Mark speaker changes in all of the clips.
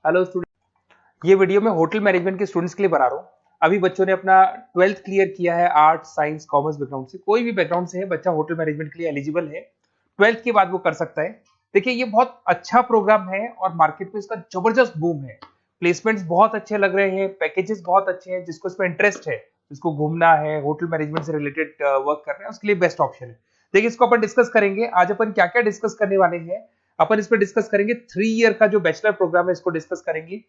Speaker 1: Hello student, ये video मैं hotel management के स्टूडेंट्स के लिए बना रहा हूँ। अभी बच्चों ने अपना 12th क्लियर किया है, आर्ट साइंस कॉमर्स बैकग्राउंड से, कोई भी बैकग्राउंड से है बच्चा होटल मैनेजमेंट के लिए एलिजिबल है। 12th के बाद वो कर सकता है। देखिए, ये बहुत अच्छा प्रोग्राम है और मार्केट में इसका जबरदस्त बूम है। प्लेसमेंट्स बहुत अच्छे लग रहे हैं, पैकेजेस बहुत अच्छे हैं। जिसको इसमें इंटरेस्ट है, जिसको घूमना है, होटल मैनेजमेंट से रिलेटेड वर्क करना है, उसके लिए बेस्ट ऑप्शन है। देखिए, इसको अपन डिस्कस करेंगे आज। अपन क्या क्या डिस्कस करने वाले हैं, अपन इस पर डिस्कस करेंगे 3 ईयर का जो बैचलर प्रोग्राम है, इसको डिस्कस करेंगे।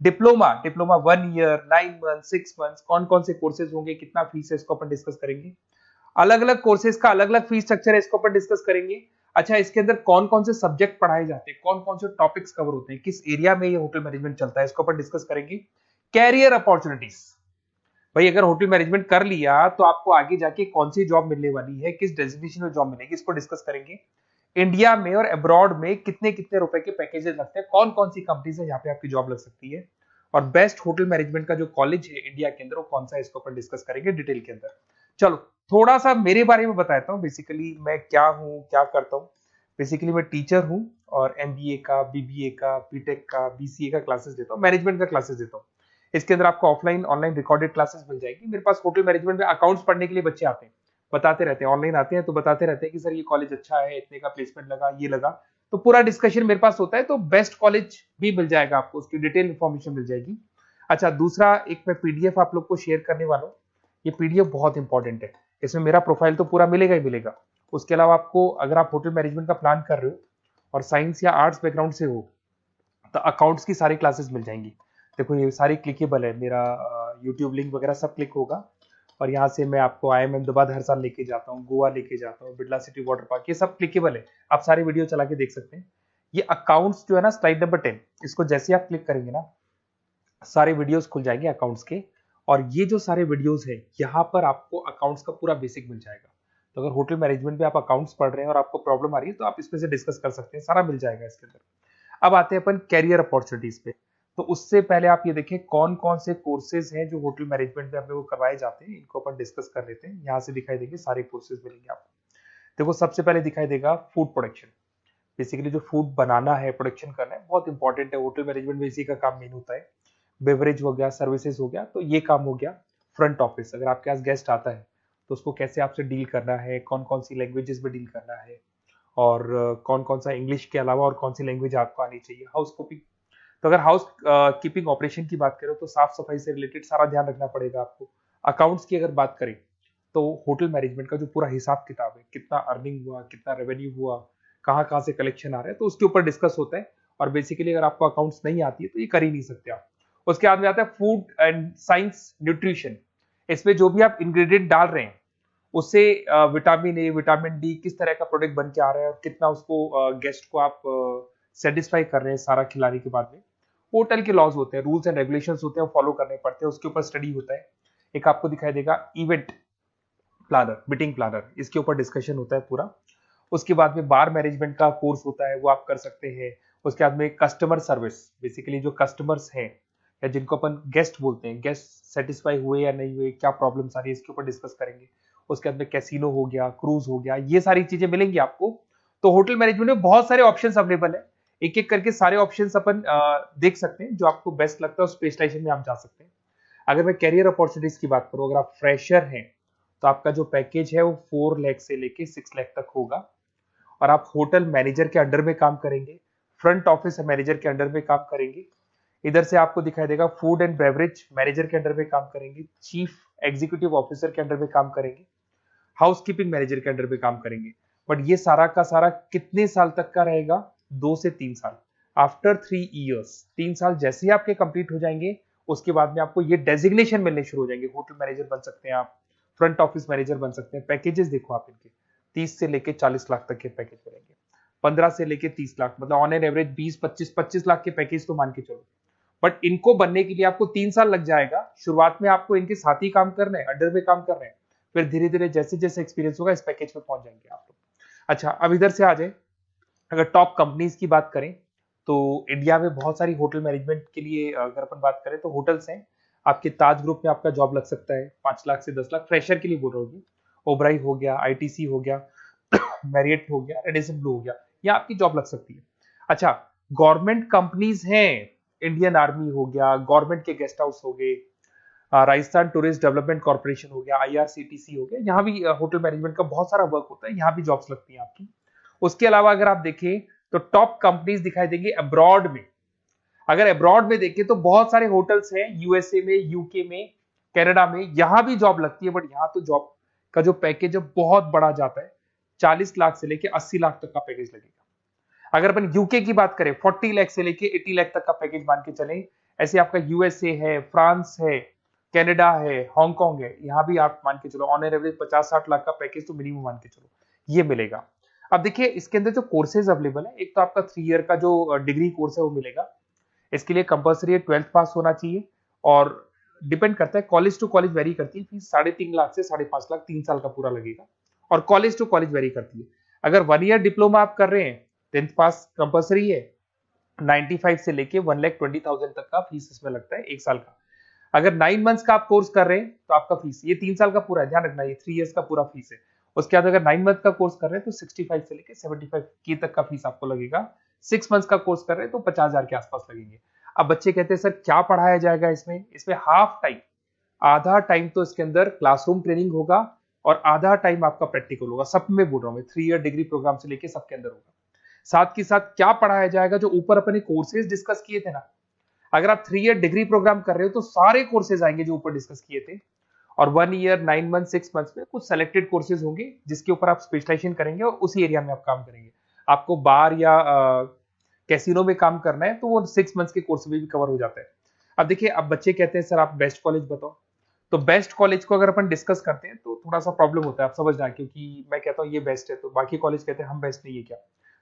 Speaker 1: Diploma diploma 1 year, 9 month, 6 month, कौन कौन से कोर्सेज होंगे, कितना फीस है, इसको अपन डिस्कस करेंगे। अलग अलग कोर्सेज का अलग अलग फीस स्ट्रक्चर है, इसको अपन डिस्कस करेंगे। अच्छा, इसके अंदर कौन कौन से सब्जेक्ट पढ़ाए जाते हैं, कौन कौन से टॉपिक्स कवर होते हैं, किस एरिया में ये होटल मैनेजमेंट चलता है, इसको अपन डिस्कस करेंगे। कैरियर अपॉर्चुनिटीज, भाई अगर होटल मैनेजमेंट कर लिया तो आपको आगे जाके कौन सी जॉब मिलने वाली है, किस डेजिग्नेशन में जॉब मिलेगी, इसको डिस्कस करेंगे। इंडिया में और अब्रॉड में कितने कितने रुपए के पैकेजेस लगते हैं, कौन कौन सी कंपनीज है जहां पे आपकी जॉब लग सकती है, और बेस्ट होटल मैनेजमेंट का जो कॉलेज है इंडिया के अंदर वो कौन सा है, इसको अपन डिस्कस करेंगे डिटेल के अंदर। चलो, थोड़ा सा मेरे बारे में बताता हूँ। बेसिकली मैं क्या हूँ, क्या करता हूँ। बेसिकली मैं टीचर हूँ और एमबीए का, बीबीए का, बीटेक का, बीसीए का क्लासेस देता हूँ, मैनेजमेंट का क्लासेस देता हूँ। इसके अंदर आपको ऑफलाइन ऑनलाइन रिकॉर्डेड क्लासेस मिल जाएगी। मेरे पास होटल मैनेजमेंट में अकाउंट्स पढ़ने के लिए बच्चे आते हैं, बताते रहते हैं, ऑनलाइन आते हैं तो बताते रहते हैं कि सर ये कॉलेज अच्छा है, इतने का प्लेसमेंट लगा, ये लगा। तो पूरा डिस्कशन मेरे पास होता है, तो बेस्ट कॉलेज भी मिल जाएगा आपको, उसकी डिटेल इंफॉर्मेशन मिल जाएगी। अच्छा, दूसरा एक मैं पीडीएफ आप लोग को शेयर करने वाला हूँ। ये पीडीएफ बहुत इंपॉर्टेंट है, इसमें मेरा प्रोफाइल तो पूरा मिलेगा ही मिलेगा। उसके अलावा आपको, अगर आप होटल मैनेजमेंट का प्लान कर रहे हो और साइंस या आर्ट्स बैकग्राउंड से हो, तो अकाउंट्स की सारी क्लासेस मिल जाएंगी। देखो, ये सारी क्लिकेबल है, मेरा यूट्यूब लिंक वगैरह सब क्लिक होगा। और यहाँ से मैं आपको IIM अहमदाबाद हर साल लेके जाता हूँ, गोवा लेके जाता हूँ, बिरला सिटी वाटर पार्क, ये सब क्लिकेबल है। आप सारे वीडियो चला के देख सकते हैं। ये अकाउंट्स जो है ना, स्लाइड नंबर 10, इसको जैसे आप क्लिक करेंगे ना, सारे वीडियोस खुल जाएंगे अकाउंट्स के। और ये जो सारे वीडियोस है, यहाँ पर आपको अकाउंट्स का पूरा बेसिक मिल जाएगा। तो अगर होटल मैनेजमेंट में आप अकाउंट्स पढ़ रहे हैं और आपको प्रॉब्लम आ रही है, तो आप इसमें से डिस्कस कर सकते हैं, सारा मिल जाएगा इसके अंदर। अब आते हैं अपन कैरियर अपॉर्चुनिटीज पे। तो उससे पहले आप ये देखें कौन कौन से कोर्सेज हैं जो होटल मैनेजमेंट में अपने को करवाए जाते हैं, इनको अपन डिस्कस कर लेते हैं। यहाँ से दिखाई देंगे सारे कोर्सेज मिलेंगे आपको। देखो, सबसे पहले दिखाई देगा फूड प्रोडक्शन। बेसिकली जो फूड बनाना है, प्रोडक्शन करना है, बहुत इंपॉर्टेंट है। होटल मैनेजमेंट में इसी का काम मेन होता है। बेवरेज हो गया, सर्विसेज हो गया, तो ये काम हो गया। फ्रंट ऑफिस, अगर आपके पास गेस्ट आता है तो उसको कैसे आपसे डील करना है, कौन कौन सी लैंग्वेजेस में डील करना है, और कौन कौन सा इंग्लिश के अलावा और कौन सी लैंग्वेज आपको आनी चाहिए। हाउस कीपिंग, तो अगर हाउस कीपिंग ऑपरेशन की बात करें तो साफ सफाई से रिलेटेड सारा ध्यान रखना पड़ेगा आपको। अकाउंट्स की अगर बात करें तो होटल मैनेजमेंट का जो पूरा हिसाब किताब है, कितना अर्निंग हुआ, कितना रेवेन्यू हुआ, कहाँ कहाँ से कलेक्शन आ रहा है, तो उसके ऊपर डिस्कस होता है। और बेसिकली अगर आपको अकाउंट्स नहीं आती है तो ये कर ही नहीं सकते आप। उसके बाद में आता है फूड एंड साइंस न्यूट्रिशन। इसमें जो भी आप इंग्रेडिएंट डाल रहे हैं, उससे विटामिन ए, विटामिन डी, किस तरह का प्रोडक्ट बन के आ रहा है और कितना उसको गेस्ट को आप सेटिस्फाई कर रहे हैं सारा खिलाने के बाद में। होटल के लॉज होते हैं, रूल्स एंड रेगुलेशंस होते हैं, फॉलो करने पड़ते हैं, उसके ऊपर स्टडी होता है। एक आपको दिखाई देगा इवेंट प्लानर, मीटिंग प्लानर, इसके ऊपर डिस्कशन होता है पूरा। उसके बाद में बार मैनेजमेंट का कोर्स होता है, वो आप कर सकते हैं। उसके बाद में कस्टमर सर्विस, बेसिकली जो कस्टमर्स हैं या जिनको अपन गेस्ट बोलते हैं, गेस्ट सेटिस्फाई हुए या नहीं हुए, क्या प्रॉब्लम्स आ रही है, इसके ऊपर डिस्कस करेंगे। उसके बाद में कैसीनो हो गया, क्रूज हो गया, ये सारी चीजें मिलेंगी आपको। तो होटल मैनेजमेंट में बहुत सारे ऑप्शंस अवेलेबल है। एक एक करके सारे ऑप्शंस अपन देख सकते हैं, जो आपको बेस्ट लगता है उस स्पेशलाइजेशन में आप जा सकते हैं। अगर मैं कैरियर अपॉर्चुनिटीज की बात करूं, अगर आप फ्रेशर हैं तो आपका जो पैकेज है वो 4 लाख से लेके 6 लाख तक होगा। और आप होटल मैनेजर के अंडर में काम करेंगे, फ्रंट ऑफिस मैनेजर के अंडर में काम करेंगे। इधर से आपको दिखाई देगा फूड एंड बेवरेज मैनेजर के अंडर में काम करेंगे, चीफ एग्जीक्यूटिव ऑफिसर के अंडर में काम करेंगे, हाउस कीपिंग मैनेजर के अंडर में काम करेंगे। बट ये सारा का सारा कितने साल तक का रहेगा? 2 से 3 साल। आफ्टर 3 इयर्स, 3 साल जैसे ही आपके कंप्लीट हो जाएंगे, उसके बाद में आपको ये डेजिग्नेशन मिलने शुरू हो जाएंगे। होटल मैनेजर बन सकते हैं आप, फ्रंट ऑफिस मैनेजर बन सकते हैं। पैकेजेस देखो आप इनके, 30 से लेके 40 लाख तक के पैकेज मिलेंगे, 15 से लेके 30 लाख, मतलब ऑन एन एवरेज 20, 25, 25 लाख के पैकेज तो मान के चलो। बट इनको बनने के लिए आपको 3 साल लग जाएगा। शुरुआत में आपको इनके साथ ही काम करना है, अंडर में काम कर रहे हैं, फिर धीरे धीरे जैसे जैसे एक्सपीरियंस होगा इस पैकेज पे पहुंच जाएंगे आप लोग। अच्छा, अब इधर से आ जाए, अगर टॉप कंपनीज की बात करें तो इंडिया में बहुत सारी होटल मैनेजमेंट के लिए अगर अपन बात करें तो होटल्स हैं। आपके ताज ग्रुप में आपका जॉब लग सकता है 5 लाख से 10 लाख, फ्रेशर के लिए बोल रहा हूँ। ओबराई हो गया, आईटीसी हो गया, मैरियट हो गया, रेडिसन ब्लू हो गया, यहाँ आपकी जॉब लग सकती है। अच्छा, गवर्नमेंट कंपनीज हैं इंडियन आर्मी हो गया, गवर्नमेंट के गेस्ट हाउस हो गए, राजस्थान टूरिस्ट डेवलपमेंट कॉर्पोरेशन हो गया, आईआरसीटीसी हो गया, यहाँ भी होटल मैनेजमेंट का बहुत सारा वर्क होता है, यहाँ भी जॉब्स लगती हैं आपकी। उसके अलावा अगर आप देखें तो टॉप कंपनीज दिखाई देंगी अब्रॉड में। अगर अब्रॉड में देखें तो बहुत सारे होटल्स हैं यूएसए में, यूके में, कनाडा में, यहां भी जॉब लगती है, बट यहाँ तो जॉब का जो पैकेज है बहुत बड़ा जाता है, 40 लाख से लेके 80 लाख तक का पैकेज लगेगा। अगर अपन यूके की बात करें 40 लाख से लेके 80 लाख तक का पैकेज मान के चलें। ऐसे आपका यूएसए है, फ्रांस है, कनाडा है, हांगकांग है, यहाँ भी आप मान के चलो ऑन एन एवरेज 50-60 लाख का पैकेज तो मिनिमम मान के चलो ये मिलेगा। अब देखिए इसके अंदर जो कोर्सेज अवेलेबल है, एक तो आपका 3 ईयर का जो डिग्री कोर्स है वो मिलेगा। इसके लिए कंपलसरी 12th पास होना चाहिए, और डिपेंड करता है कॉलेज टू कॉलेज वेरी करती है फीस, 3.5 लाख से 5.5 लाख 3 साल का पूरा लगेगा, और कॉलेज टू कॉलेज वेरी करती है। अगर 1 ईयर डिप्लोमा आप कर रहे हैं, 10th पास कंपलसरी है, 95 से लेके 1,20,000 तक का फीस इसमें लगता है 1 साल का। अगर 9 मंथ्स का आप कोर्स कर रहे हैं तो आपका फीस, ये 3 साल का पूरा है, ध्यान रखना, ये 3 इयर्स का पूरा फीस है। उसके बाद अगर 9 मंथ का कोर्स कर रहे हैं तो 65 से लेके 75 के तक का फीस आपको लगेगा। 6 मंथ्स का कोर्स कर रहे हैं तो 50,000 के आसपास लगेंगे। अब बच्चे कहते हैं सर क्या पढ़ाया जाएगा इसमें? इसमें हाफ टाइम, आधा टाइम तो इसके अंदर क्लासरूम ट्रेनिंग होगा और आधा टाइम आपका प्रैक्टिकल होगा। सब में बोल रहा हूं मैं, 3 ईयर डिग्री प्रोग्राम से लेके सबके अंदर होगा। साथ के साथ क्या पढ़ाया जाएगा, जो ऊपर अपने कोर्सेज डिस्कस किए थे ना, अगर आप 3 ईयर डिग्री प्रोग्राम कर रहे हो तो सारे कोर्सेज आएंगे जो ऊपर डिस्कस किए थे, और 1 ईयर, 9 मंथ, 6 मंथ्स में कुछ सेलेक्टेड कोर्सेज होंगे जिसके ऊपर आप स्पेशलाइजेशन करेंगे और उसी एरिया में आप काम करेंगे। आपको बार या कैसीनो में काम करना है तो वो 6 मंथ्स के कोर्स में भी कवर हो जाता है। अब देखिए, अब बच्चे कहते हैं सर आप बेस्ट कॉलेज बताओ, तो बेस्ट कॉलेज को अगर अपन डिस्कस करते हैं तो थोड़ा सा प्रॉब्लम होता है, आप समझ जाए, क्योंकि मैं कहता हूँ ये बेस्ट है तो बाकी कॉलेज कहते हैं हम बेस्ट नहीं है क्या,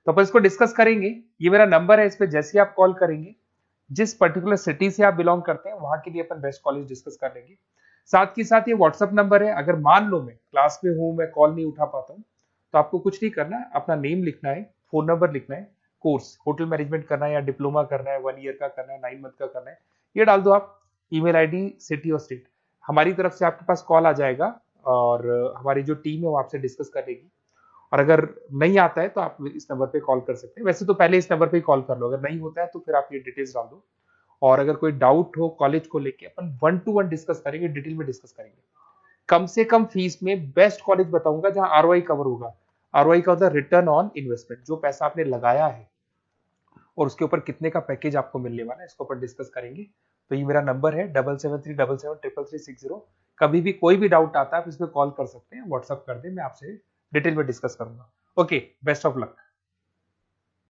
Speaker 1: तो अपन इसको डिस्कस करेंगे। ये मेरा नंबर है, इस पे जैसे आप कॉल करेंगे, जिस पर्टिकुलर सिटी से आप बिलोंग करते हैं वहां के लिए अपन बेस्ट कॉलेज डिस्कस कर लेंगे। साथ के साथ ये व्हाट्सअप नंबर है, अगर मान लो मैं क्लास में हूं, मैं कॉल नहीं उठा पाता हूं, तो आपको कुछ नहीं करना है, अपना नेम लिखना है, फोन नंबर लिखना है, कोर्स होटल मैनेजमेंट करना है या डिप्लोमा करना है, 1 ईयर का करना है, 9 मंथ का करना है, ये डाल दो आप, ईमेल आईडी, सिटी और स्टेट, हमारी तरफ से आपके पास कॉल आ जाएगा और हमारी जो टीम है वो आपसे डिस्कस कर लेगी। और अगर नहीं आता है तो आप इस नंबर पे कॉल कर सकते हैं, वैसे तो पहले इस नंबर पे कॉल कर लो, अगर नहीं होता है तो फिर आप ये डिटेल्स डाल दो। और अगर कोई डाउट हो कॉलेज को लेके, अपन 1 to 1 डिस्कस करेंगे, डिटेल में डिस्कस करेंगे। कम से कम फीस में बेस्ट कॉलेज बताऊंगा जहां आरओआई कवर होगा। आरओआई का होता है रिटर्न ऑन इन्वेस्टमेंट, जो पैसा आपने लगाया है और उसके ऊपर कितने का पैकेज आपको मिलने वाला है, इसको अपन डिस्कस करेंगे। तो ये मेरा नंबर है 7737733360। कभी भी कोई भी डाउट आता है आप इस पर कॉल कर सकते हैं, व्हाट्सअप कर दे, मैं आपसे डिटेल में डिस्कस करूंगा। Okay, best of luck.